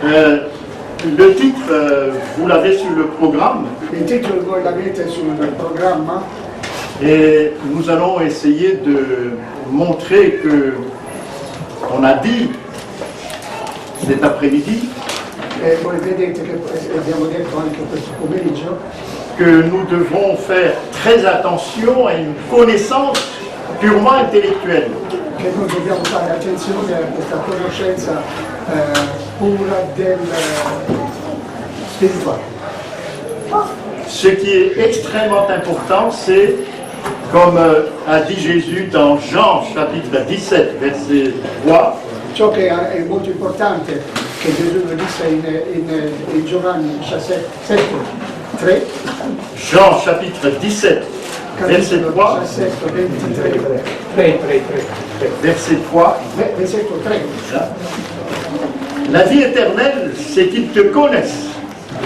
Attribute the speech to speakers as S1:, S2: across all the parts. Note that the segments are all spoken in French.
S1: Le titre, vous l'avez sur le programme.
S2: Il titolo voi l'avete sul programma
S1: Et nous allons essayer de montrer que on a dit cet après-midi
S2: e voi vedete che abbiamo detto anche questo pomeriggio
S1: que nous devons faire très attention à une connaissance purement intellectuelle.
S2: che noi dobbiamo fare attenzione a questa conoscenza pura del spirituale.
S1: Ce qui est extrêmement important, c'est, comme a dit Jésus dans Jean chapitre 17, verset 3,
S2: Ciò che è molto importante, che Gesù lo disse in Giovanni 17, 3,
S1: Jean chapitre 17, verset 3,
S2: 17, 23,
S1: verset 3,
S2: versetto 3.
S1: la vie éternelle, c'est qu'ils te connaissent,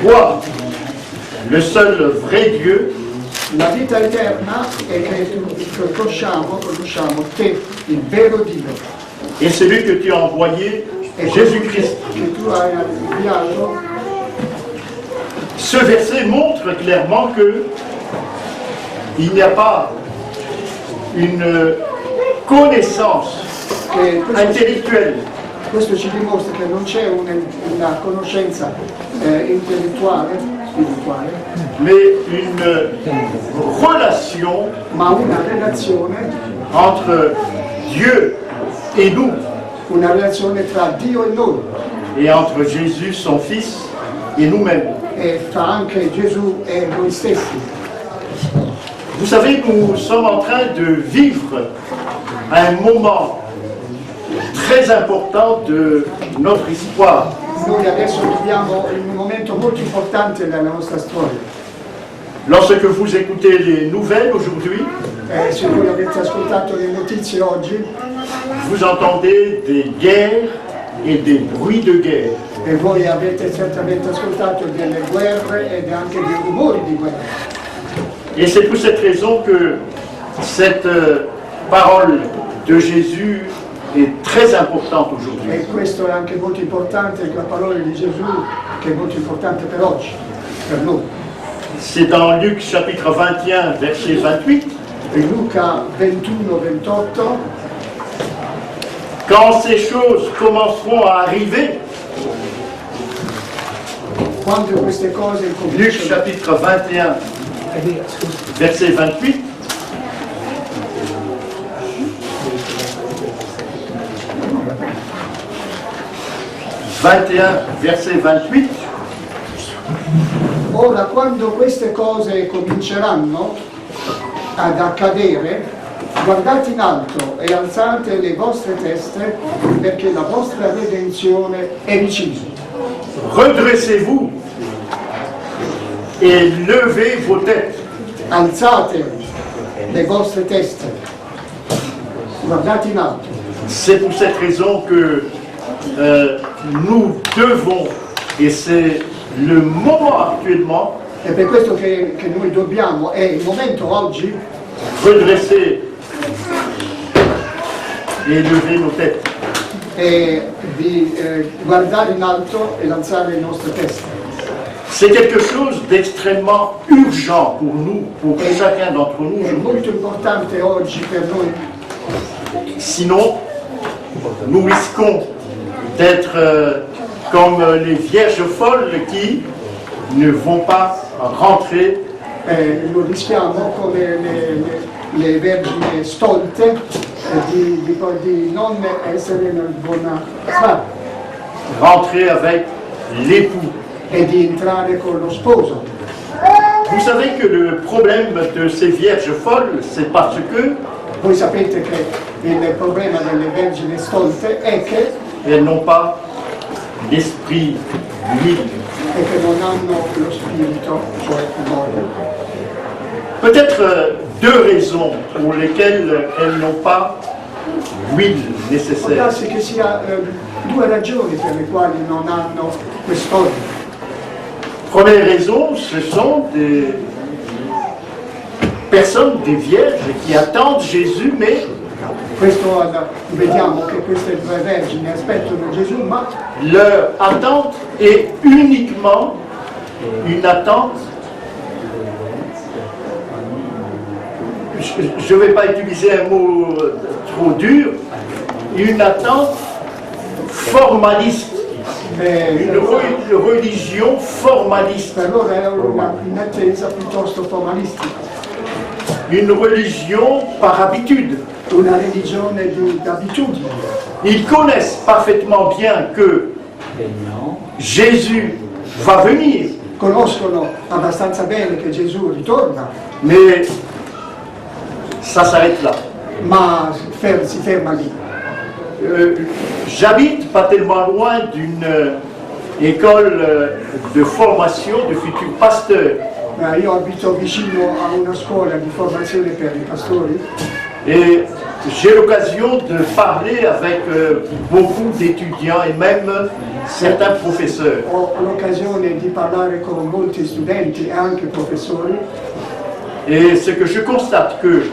S1: toi, le seul vrai Dieu,
S2: La vita eterna è che conosciamo te, il vero Dio,
S1: et celui que tu as envoyé,
S2: e
S1: Jésus-Christ.
S2: che tu hai inviato.
S1: Ce verset montre clairement que il n'y a pas une connaissance
S2: Che
S1: intellectuelle,
S2: questo ci dimostra che non c'è una conoscenza intellettuale, spirituale,
S1: mais une relation
S2: ma una relazione
S1: Dieu et nous,
S2: tra Dio e noi,
S1: et entre Jésus, son Fils, et nous-mêmes.
S2: e tra anche Gesù e noi stessi.
S1: Vous savez, nous sommes en train de vivre un moment très important de notre histoire.
S2: Noi adesso viviamo in un momento molto importante della nostra storia.
S1: Lorsque vous écoutez les nouvelles aujourd'hui,
S2: Se voi avete ascoltato le notizie oggi,
S1: vous entendez des guerres et des bruits de guerre.
S2: e voi avete certamente ascoltato delle guerre ed anche dei rumori di guerra.
S1: Et c'est pour cette raison que cette parole de Jésus est très importante aujourd'hui.
S2: E questo è anche molto importante, la parola di Gesù, che è molto importante per oggi, per noi.
S1: C'est dans Luc chapitre 21, verset 28.
S2: In Luca 21-28,
S1: Quand ces choses commenceront à arriver,
S2: quando queste cose
S1: Luc
S2: cominciano,
S1: chapitre 21, verset 28, verset 28,
S2: ora quando queste cose cominceranno ad accadere, guardate in alto e alzate le vostre teste, perché la vostra redenzione è vicina.
S1: redressez-vous et levez vos têtes.
S2: Alzate le vostre teste, guardate in alto.
S1: C'est pour cette raison que nous devons, et c'est le moment actuellement,
S2: È per questo che noi dobbiamo, è il momento oggi,
S1: redresser et lever nos têtes.
S2: di guardare in alto e alzare le nostre teste.
S1: C'est quelque chose d'extrêmement urgent pour nous, pour chacun d'entre nous
S2: È
S1: aujourd'hui.
S2: molto importante oggi per noi,
S1: Sinon, nous risquons d'être comme les vierges folles qui ne vont pas rentrer
S2: lo rischiamo come le vergini stolte di non essere nel buona strada
S1: rentrer avec l'époux.
S2: e di entrare con lo sposo.
S1: Vous savez que le problème de ces vierges folles, c'est parce que
S2: Voi sapete che il problema delle vergini stolte è che
S1: elles n'ont pas l'esprit libre.
S2: non hanno lo spirito, cioè l'amore.
S1: Peut-être deux raisons pour lesquelles elles n'ont pas l'huile
S2: Può
S1: nécessaire.
S2: darsi che sia due ragioni per le quali non hanno quest'olio.
S1: Première raison, ce sont des personnes, des vierges qui attendent Jésus, mais
S2: Questo vediamo che queste due vergini aspettano Gesù, ma
S1: leur attente est uniquement une attente, je ne vais pas utiliser un mot trop dur, une attente formaliste, une religion formaliste,
S2: per loro è un'attesa piuttosto formalistica,
S1: une religion par habitude.
S2: una religione d'abitudine.
S1: Ils connaissent parfaitement bien que Jésus va venir,
S2: Conoscono abbastanza bene che Gesù ritorna,
S1: mais ça s'arrête là.
S2: ma si ferma lì.
S1: J'habite pas tellement loin d'une école de formation de futurs pasteurs.
S2: Io abito vicino a una scuola di formazione per i pastori
S1: Et j'ai l'occasion de parler avec beaucoup d'étudiants et même certains professeurs.
S2: ho l'occasione di parlare con molti studenti e anche professori.
S1: Et ce que je constate que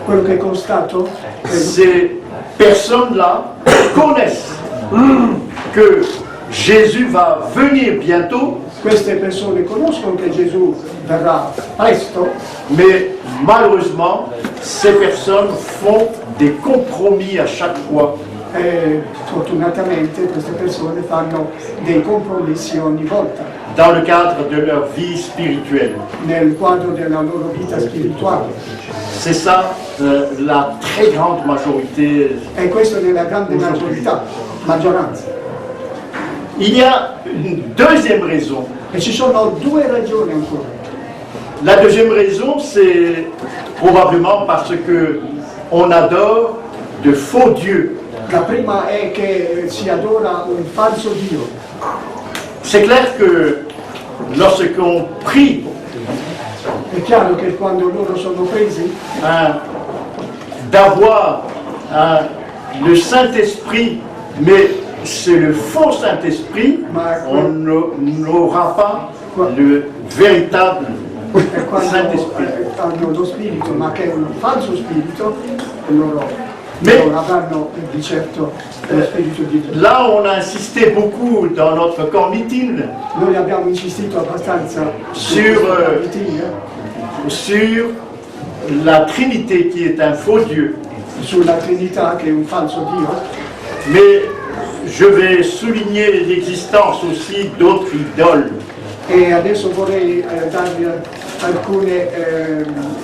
S2: Quello che constato è
S1: ces personnes-là connaissent que Jésus va venir bientôt,
S2: queste persone conoscono che Gesù verrà presto,
S1: mais malheureusement, ces personnes font des compromis à chaque fois.
S2: e fortunatamente queste persone fanno dei compromessi ogni volta
S1: Dans le cadre de leur vie spirituelle.
S2: nel quadro della loro vita spirituale.
S1: C'est ça la très grande majorité.
S2: E questo nella grande maggioranza.
S1: Il y a une deuxième raison.
S2: E ci sono due ragioni ancora.
S1: La deuxième raison, c'est probablement parce que on adore de faux dieux.
S2: La prima è che si adora un falso Dio.
S1: C'est clair que lorsqu'on prie
S2: È chiaro che quando loro sono presi
S1: d'avoir le Saint-Esprit, mais c'est le faux Saint-Esprit, on n'aura pas le véritable
S2: E quando
S1: Saint-Esprit.
S2: hanno lo spirito, ma che è un falso spirito, loro
S1: Mais-
S2: non avranno di certo lo spirito di Dio.
S1: Là, on a insisté beaucoup dans notre camp meeting
S2: Noi abbiamo insistito abbastanza
S1: sur la Trinité qui est un faux Dieu.
S2: sulla Trinità che è un falso Dio,
S1: Mais je vais souligner l'existence aussi d'autres idoles.
S2: e adesso vorrei darvi alcune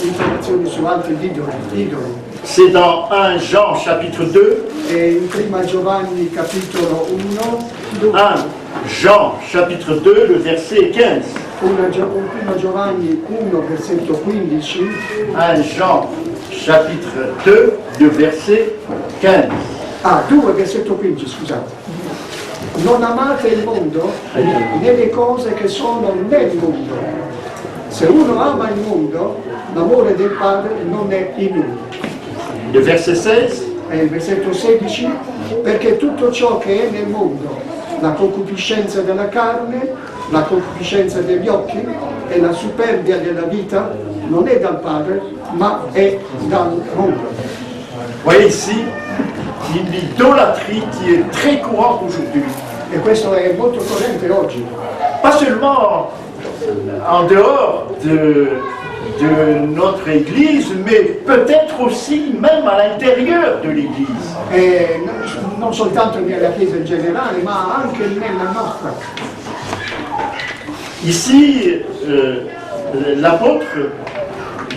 S2: informazioni su altri idoli.
S1: C'est dans 1 Jean chapitre 2,
S2: E in prima Giovanni capitolo 1,
S1: 1 Jean chapitre 2, le verset 15.
S2: prima Giovanni 1 versetto 15,
S1: 1 Jean chapitre 2, le verset 15.
S2: 2 versetto 15, scusate. Non amate il mondo né le cose che sono nel mondo. Se uno ama il mondo, l'amore del Padre non è in lui.
S1: Le verset 16.
S2: È il versetto 16, perché tutto ciò che è nel mondo, la concupiscenza della carne, la concupiscenza degli occhi e la superbia della vita, non è dal Padre, ma è dal mondo.
S1: Vous voyez ici une idolâtrie qui est très courante aujourd'hui.
S2: E questo è molto corrente oggi.
S1: Pas seulement en dehors de notre Église, mais peut-être aussi même à l'intérieur de l'Église.
S2: E non soltanto nella Chiesa in generale, ma anche nella nostra.
S1: Ici, l'apôtre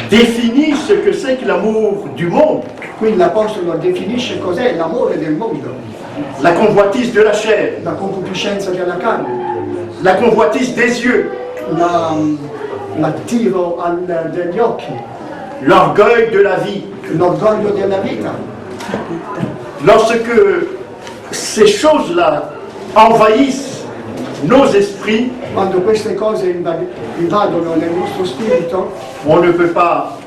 S1: définit ce que c'est que l'amour du monde,
S2: Qui l'Apostolo definisce cos'è l'amore del mondo,
S1: la convoitise de la chair,
S2: la concupiscenza della carne,
S1: la convoitise des yeux,
S2: l'attiro degli occhi,
S1: l'orgueil de la vie.
S2: l'orgoglio della vita.
S1: Lorsque ces choses-là envahissent nos esprits,
S2: Quando queste cose invadono nel nostro spirito,
S1: on ne peut pas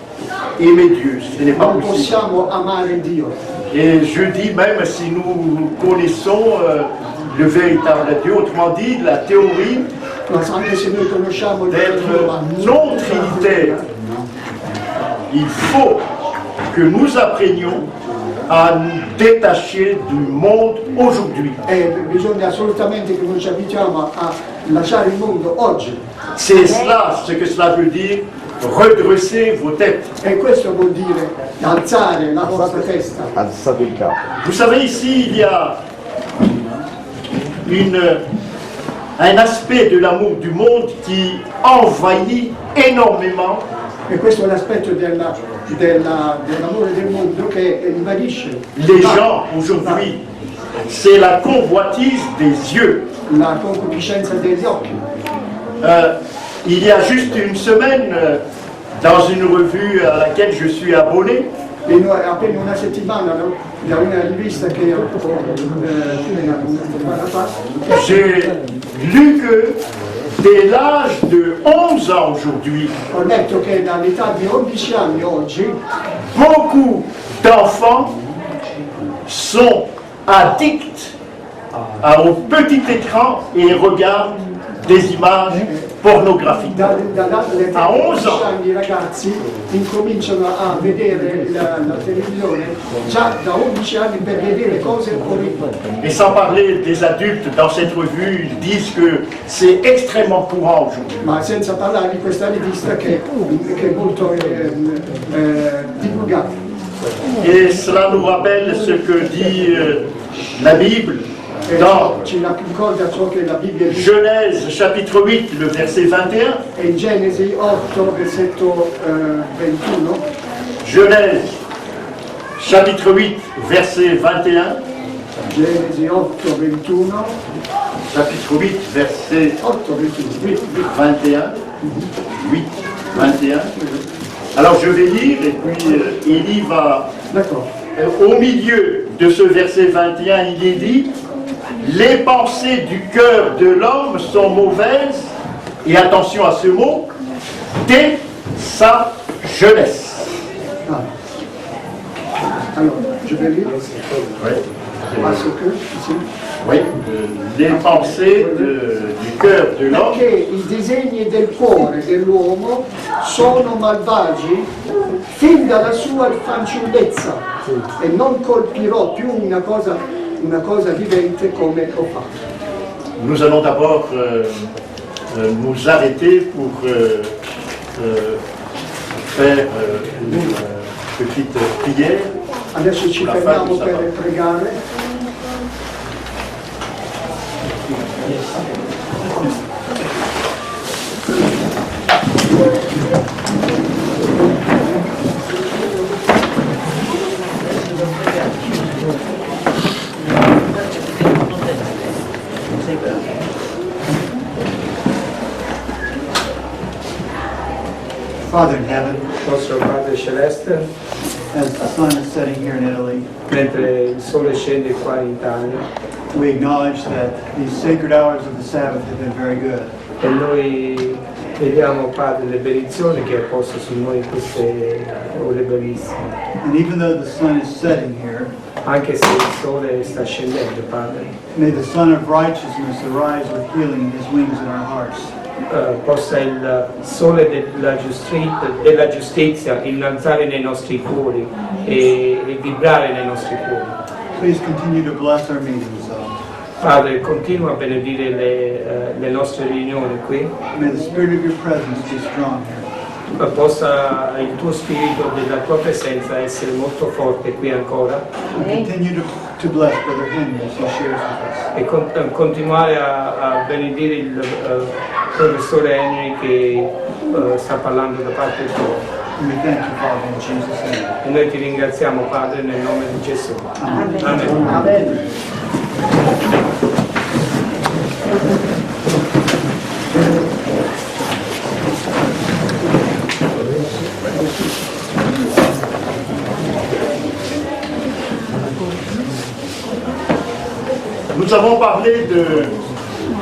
S1: aimer Dieu, ce n'est pas
S2: non
S1: possible.
S2: possiamo amare Dio.
S1: Et je dis même si nous connaissons le véritable Dieu, autrement dit la théorie
S2: Anche se noi conosciamo il
S1: d'être
S2: Dio, ma
S1: non trinitaire, il faut que nous apprenions à nous détacher du monde aujourd'hui.
S2: E bisogna assolutamente che noi ci abituiamo a lasciare il mondo oggi.
S1: C'est cela, ce que cela veut dire, redresser vos têtes.
S2: E questo vuol dire alzare la vostra testa.
S3: Alzate il capo.
S1: Vous savez, ici, il y a un aspect de l'amour du monde qui envahit énormément
S2: E questo è l'aspetto dell'amore del mondo che invadisce
S1: les gens aujourd'hui. C'est la convoitise des yeux.
S2: la concupiscenza degli occhi.
S1: Il y a juste une semaine, dans une revue à laquelle je suis abonné,
S2: E noi appena una settimana, no? Da una rivista che una settimana fa,
S1: j'ai lu que dès l'âge de 11 ans aujourd'hui,
S2: ho letto che dall'età di 11 anni oggi
S1: beaucoup d'enfants sont addicts au petit écran et regardent des images pornographiques.
S2: dall'età
S1: A
S2: di
S1: 11
S2: 11 anni i ragazzi incominciano a vedere la televisione già da 11 anni per vedere cose orribili.
S1: Et sans parler des adultes, dans cette revue, ils disent que c'est extrêmement courant aujourd'hui.
S2: Ma senza parlare di questa rivista che è molto divulgata.
S1: Et cela nous rappelle ce que dit la Bible dans
S2: Ci ricorda ciò che la Bibbia dice.
S1: Genèse chapitre 8, le verset 21.
S2: E in Genesi 8, versetto 21,
S1: Genèse chapitre 8, verset 21.
S2: Genesi 8, 21,
S1: Chapitre 8, verset
S2: 8, 21,
S1: 21. 8, 21. Alors je vais lire et puis Élie va...
S2: D'accord.
S1: Au milieu de ce verset 21, il est dit: les pensées du cœur de l'homme sont mauvaises, et attention à ce mot, dès sa jeunesse.
S2: Ah. Alors, je vais lire.
S1: Oui,
S2: Parce que, ici,
S1: oui. Les pensées du cœur de l'homme.
S2: perché i disegni del cuore dell'uomo sono malvagi fin dalla sua fanciullezza e non colpirò più una cosa vivente come ho fatto.
S1: Nous allons d'abord nous arrêter pour faire une petite prière.
S2: Adesso ci fermiamo per pregare.
S4: Father in heaven,
S5: Nostro Padre Celeste,
S4: as the sun is setting here in Italy,
S5: mentre il sole scende qua in Italia
S4: we acknowledge that these sacred hours of the Sabbath have been very good.
S5: e noi vediamo, Padre, le benedizioni che ha posto su noi in queste ore bellissime.
S4: And even though the sun is setting here,
S5: Anche se il sole sta scendendo, Padre,
S4: may the Son of Righteousness arise with healing in his wings in our hearts.
S5: possa il sole della giustizia innalzare nei nostri cuori e vibrare nei nostri cuori.
S4: Please continue to bless our meetings, though.
S5: Padre, continua a benedire le nostre riunioni qui,
S4: May the spirit of your presence be strong here.
S5: possa il tuo spirito della tua presenza essere molto forte qui ancora
S4: And continue to bless Brother Henry as he shares with us.
S5: e continuare a benedire il professore Henry che sta parlando da parte tua.
S4: And we thank you, Father, in Jesus' name.
S5: E noi ti ringraziamo, Padre, nel nome di Gesù.
S4: Amen.
S5: Amen.
S2: Amen.
S1: Nous avons parlé de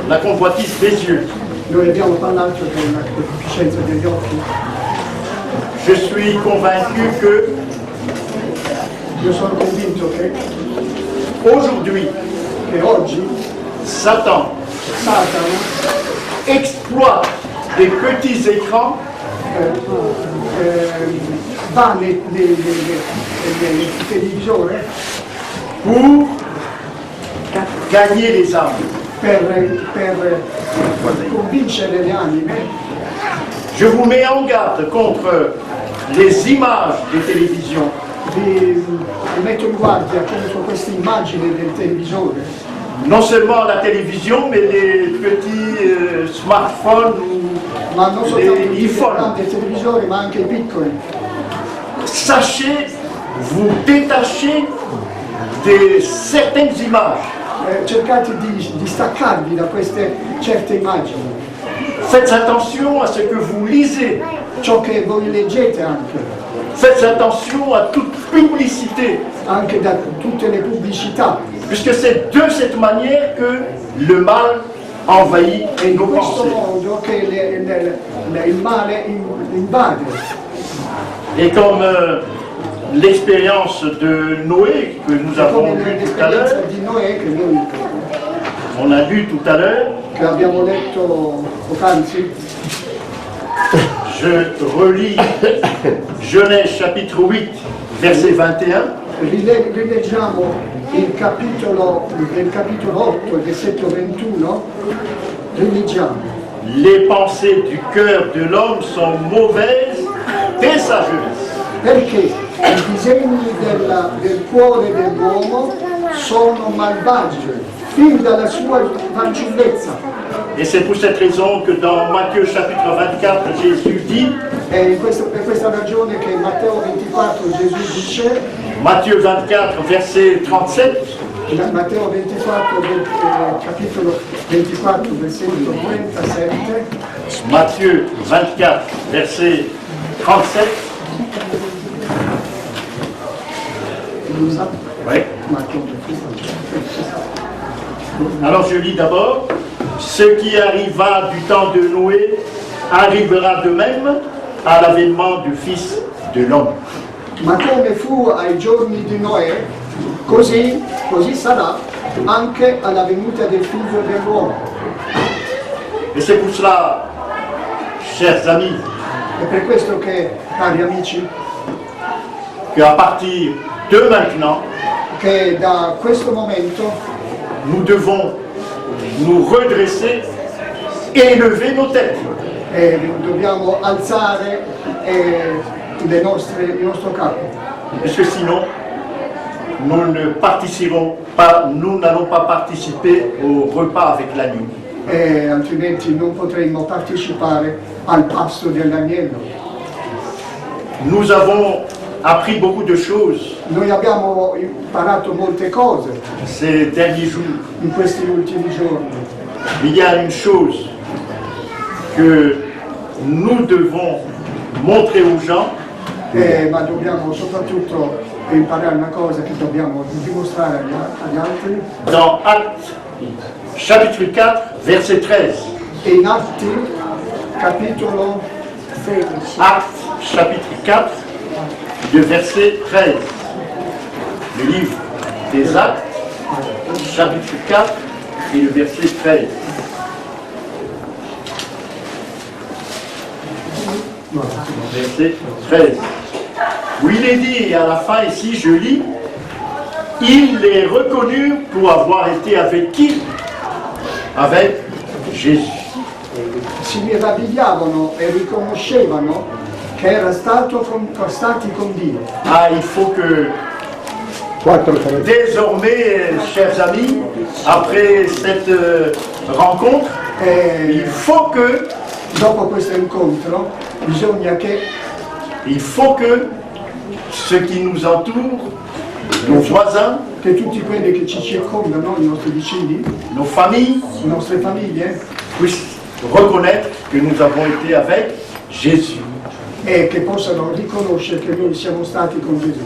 S1: la convoitise des yeux.
S2: Noi abbiamo parlato della concupiscenza degli occhi.
S1: Je suis convaincu que
S2: Io sono convinto che
S1: aujourd'hui,
S2: oggi
S1: Satan
S2: Satana
S1: exploite des petits écrans
S2: va nel televisore
S1: pour gagner les âmes.
S2: per convincere le anime.
S1: Je vous mets en garde contre les images des télévisions.
S2: Vi metto in guardia contro queste immagini del televisore,
S1: Non seulement la télévision, mais les petits smartphones ou
S2: ma non soltanto
S1: les
S2: i
S1: iPhone.
S2: grandi televisori, ma anche i piccoli.
S1: Sachez vous détacher de certaines images.
S2: Cercate di staccarvi da queste certe immagini,
S1: Faites attention à ce que vous lisez.
S2: ciò che voi leggete anche
S1: Faites attention à toute publicité.
S2: da tutte le pubblicità.
S1: Puisque c'est de cette manière que le mal envahit
S2: È in
S1: nos
S2: questo
S1: pensées.
S2: modo che il male invade.
S1: Et comme l'expérience de Noé que nous avons
S2: Come
S1: vu tout à
S2: l'esperienza
S1: l'heure,
S2: di Noè
S1: on a lu tout à l'heure,
S2: che abbiamo letto poc'anzi,
S1: je relis Genèse chapitre 8, verset 21.
S2: rileggiamo il capitolo 8, il versetto 21, rileggiamo.
S1: Les pensées du cœur de l'homme sont mauvaises dès sa jeunesse.
S2: Perché i disegni del cuore dell'uomo sono malvagi fin dalla sua fanciullezza.
S1: Et c'est pour cette raison que dans Matthieu chapitre 24, Jésus dit,
S2: È per questa ragione che in Matteo 24 Gesù dice,
S1: Matthieu 24, verset 37,
S2: Matteo 24, capitolo 24, versetto 37,
S1: Matthieu 24, verset 37,
S2: scusa,
S1: oui.
S2: Matteo 24.
S1: Alors je lis d'abord, ce qui arriva du temps de Noé arrivera de même à l'avènement du Fils de l'homme.
S2: Ma come fu ai giorni di Noè, così sarà anche alla venuta del figlio dell'uomo.
S1: Et c'est pour cela, chers amis,
S2: È per questo che, cari amici,
S1: qu'à partir de maintenant,
S2: che da questo momento
S1: nous devons nous redresser et élever nos têtes.
S2: dobbiamo alzare il nostro capo,
S1: Parce que sinon, nous ne participerons pas, nous n'allons pas participer au repas avec l'agneau.
S2: altrimenti non potremmo partecipare al pasto dell'agnello.
S1: Nous avons appris beaucoup de choses
S2: Noi abbiamo imparato molte cose
S1: ces derniers jours.
S2: in questi ultimi giorni,
S1: Mais il y a une chose que nous devons montrer aux gens,
S2: ma dobbiamo soprattutto imparare una cosa che dobbiamo dimostrare agli altri.
S1: dans Actes chapitre 4, verset 13.
S2: E in Atti, capitolo 16,
S1: Actes chapitre 4, de verset 13. Le livre des Actes, chapitre 4 et le verset 13. Verset 13. Où il est dit, à la fin ici, je lis, ils les reconnurent pour avoir été avec qui? Avec Jésus.
S2: si meravigliavano e riconoscevano che era stati con Dio.
S1: Ah, il faut que désormais, chers amis, après cette rencontre, il
S2: E
S1: faut que
S2: dopo questo incontro bisogna che
S1: ceux qui nous entourent, nos voisins,
S2: tutti quelli che ci circondano, i nostri vicini,
S1: nos familles,
S2: le nostre famiglie,
S1: puissent reconnaître que nous avons été avec Jésus.
S2: e che possano riconoscere che noi siamo stati con Gesù.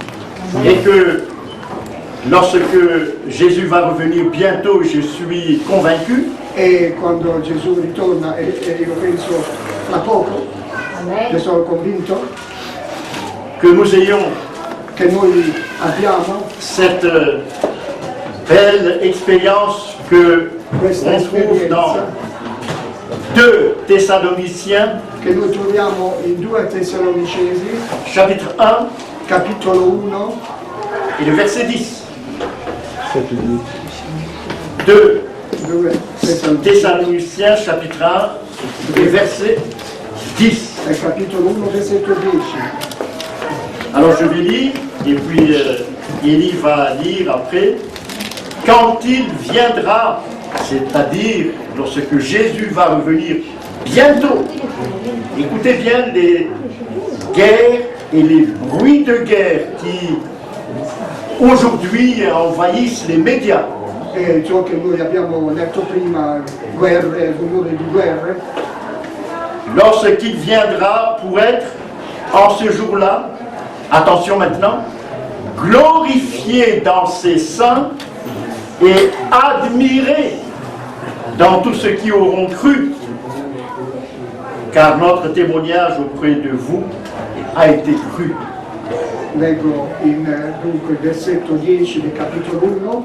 S1: Et que lorsque Jésus va revenir bientôt, je suis convaincu
S2: E quando Gesù ritorna, e io penso tra poco, ne sono convinto,
S1: que nous ayons
S2: che noi abbiamo
S1: cette belle expérience que
S2: questa
S1: on trouve dans
S2: esperienza
S1: 2 Thessaloniciens,
S2: che noi troviamo in 2 Tessalonicesi,
S1: chapitre 1
S2: capitolo 1,
S1: et le verset 10. 2
S2: 2 Tessalonicesi,
S1: Thessaloniciens, chapitre 1, et verset 10.
S2: capitolo 1, versetto 10.
S1: Alors je vais lire, et puis Élie va lire après. Quand il viendra, c'est-à-dire lorsque Jésus va revenir bientôt, écoutez bien les guerres et les bruits de guerre qui aujourd'hui envahissent les médias.
S2: E ciò che noi abbiamo letto prima, guerre, rumore di guerre,
S1: Lorsqu'il viendra pour être, en ce jour-là, attention maintenant, glorifié dans ses saints et admiré dans tous ceux qui auront cru, car notre témoignage auprès de vous a été cru.
S2: leggo dunque il versetto 10 del capitolo 1,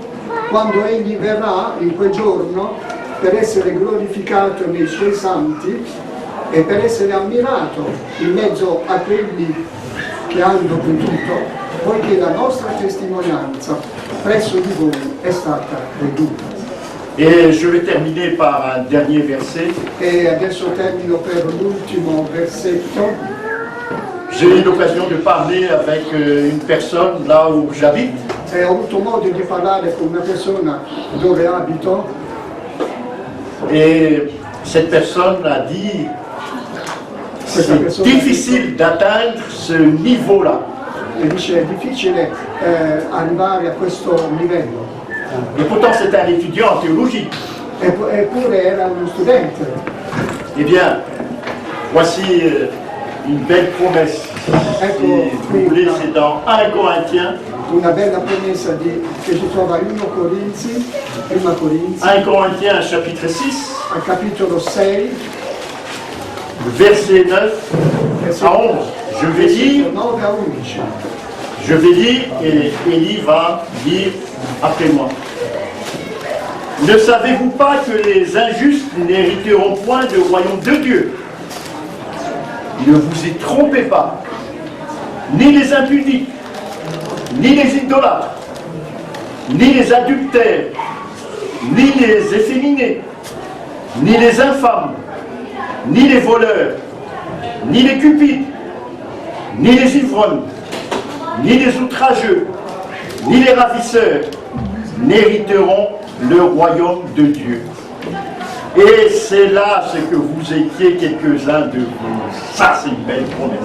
S2: quando egli verrà in quel giorno per essere glorificato nei suoi santi e per essere ammirato in mezzo a quelli che hanno creduto, poiché la nostra testimonianza presso di voi è stata veduta.
S1: Et je vais terminer par un dernier verset.
S2: E adesso termino per l'ultimo versetto.
S1: J'ai eu l'occasion de parler avec une personne là où j'habite.
S2: Ho avuto modo di parlare con una persona dove abito
S1: Et cette personne a dit c'est difficile d'atteindre ce niveau-là.
S2: e dice è difficile arrivare a questo livello.
S1: Et pourtant c'est un étudiant en théologie.
S2: Eppure era uno studente.
S1: Eh bien, voici une belle promesse. Si vous voulez, c'est dans 1 Corinthiens.
S2: Una bella promessa che si trova in 1 Corinzi, prima Corinzi,
S1: 1 Corinthiens chapitre 6,
S2: al capitolo 6,
S1: verset 9 à 11. Je vais lire,
S2: 9 a 11.
S1: je vais lire et Élie va lire après moi. Ne savez-vous pas que les injustes n'hériteront point du royaume de Dieu? Ne vous y trompez pas, ni les impudiques, ni les idolâtres, ni les adultères, ni les efféminés, ni les infâmes, ni les voleurs, ni les cupides, ni les ivrognes, ni les outrageux, ni les ravisseurs n'hériteront le royaume de Dieu. Et c'est là ce que vous étiez quelques-uns de vous. Ça, c'est une belle promesse.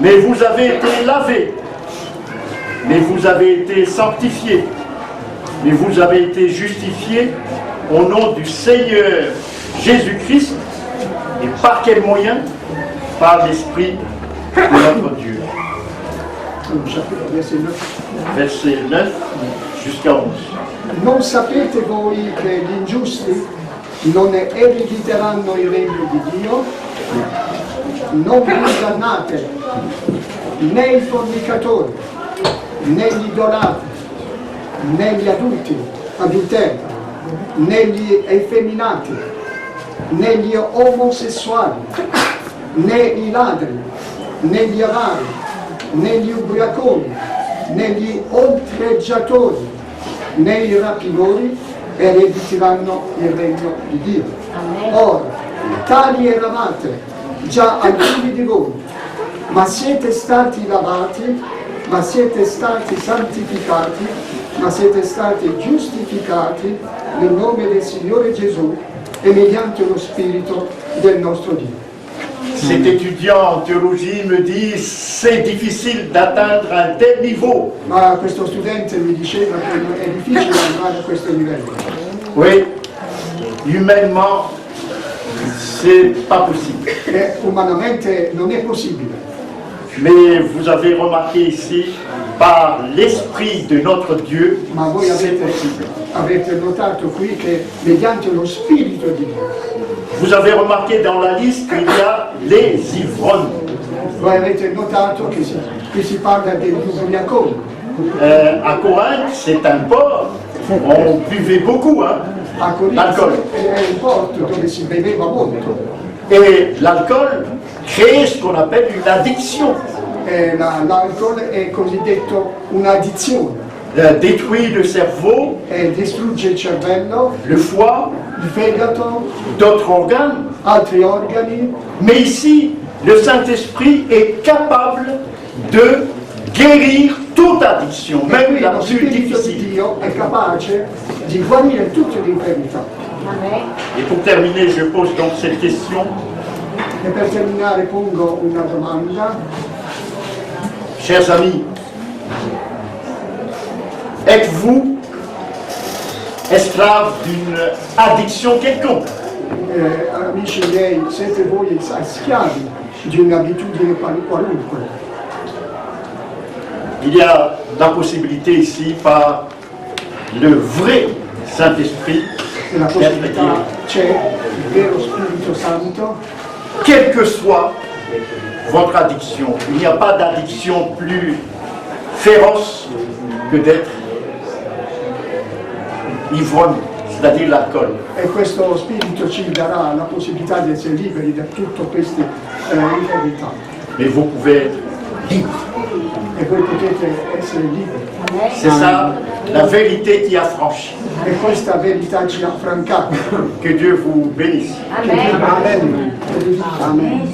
S1: Mais vous avez été lavés, mais vous avez été sanctifiés, mais vous avez été justifiés au nom du Seigneur Jésus-Christ. Et par quel moyen? Par l'Esprit de notre Dieu. Verset 9 jusqu'à 11.
S2: Non sapete voi che gli ingiusti non erediteranno il regno di Dio? Non vi ingannate, né i fornicatori, né gli idolatri, né gli adulteri, né gli effeminati, né gli omosessuali, né i ladri, né gli avari, né gli ubriaconi, né gli oltraggiatori, né i rapinatori erediteranno il regno di Dio. Ora, tali eravate già alcuni di voi, ma siete stati lavati, ma siete stati santificati, ma siete stati giustificati nel nome del Signore Gesù e mediante lo Spirito del nostro Dio.
S1: Cet étudiant en théologie me dit c'est difficile d'atteindre un tel niveau.
S2: Ma questo studente mi diceva che è difficile arrivare a questo livello.
S1: Oui, humainement, c'est pas possible.
S2: E umanamente non è possibile.
S1: Mais vous avez remarqué ici, par l'Esprit de notre Dieu,
S2: Ma voi
S1: c'est possible.
S2: avete notato qui che mediante lo Spirito di Dio.
S1: Vous avez remarqué dans la liste qu'il y a les ivrognes.
S2: Voi avete notato che qui si parla degli ubriaconi.
S1: À Corinthe, c'est un port. On buvait beaucoup, hein.
S2: A
S1: L'alcol.
S2: Corinto è un porto dove si beveva molto.
S1: Et l'alcool crée ce qu'on appelle une addiction.
S2: L'alcol è cosiddetto un'addizione,
S1: Détruit le cerveau,
S2: distrugge il cervello,
S1: le foie,
S2: il fegato,
S1: d'autres organes.
S2: altri organi,
S1: Mais ici, le Saint-Esprit est capable de guérir toute addiction,
S2: e
S1: même
S2: qui
S1: la
S2: lo
S1: plus
S2: Spirito di
S1: difficile.
S2: Dio è capace di guarire tutte le infermità.
S1: Et pour terminer, je pose donc cette question.
S2: E per terminare pongo una domanda.
S1: Chers amis, êtes-vous esclaves d'une addiction quelconque?
S2: Amici miei, siete voi schiavi di un'abitudine qualunque.
S1: Il y a la possibilité ici, par le vrai Saint-Esprit,
S2: E la possibilità c'è il vero Spirito Santo,
S1: quelle que soit votre addiction. Il n'y a pas d'addiction plus féroce que d'être ivrogne, c'est-à-dire l'alcool.
S2: e questo Spirito ci darà la possibilità di essere liberi da tutte queste infermità.
S1: Mais vous pouvez être libre.
S2: E voi potete essere liberi.
S1: C'est ça la vérité qui affranchit.
S2: E questa verità ci affranca.
S1: Que Dieu vous bénisse.
S2: Amen. Amen.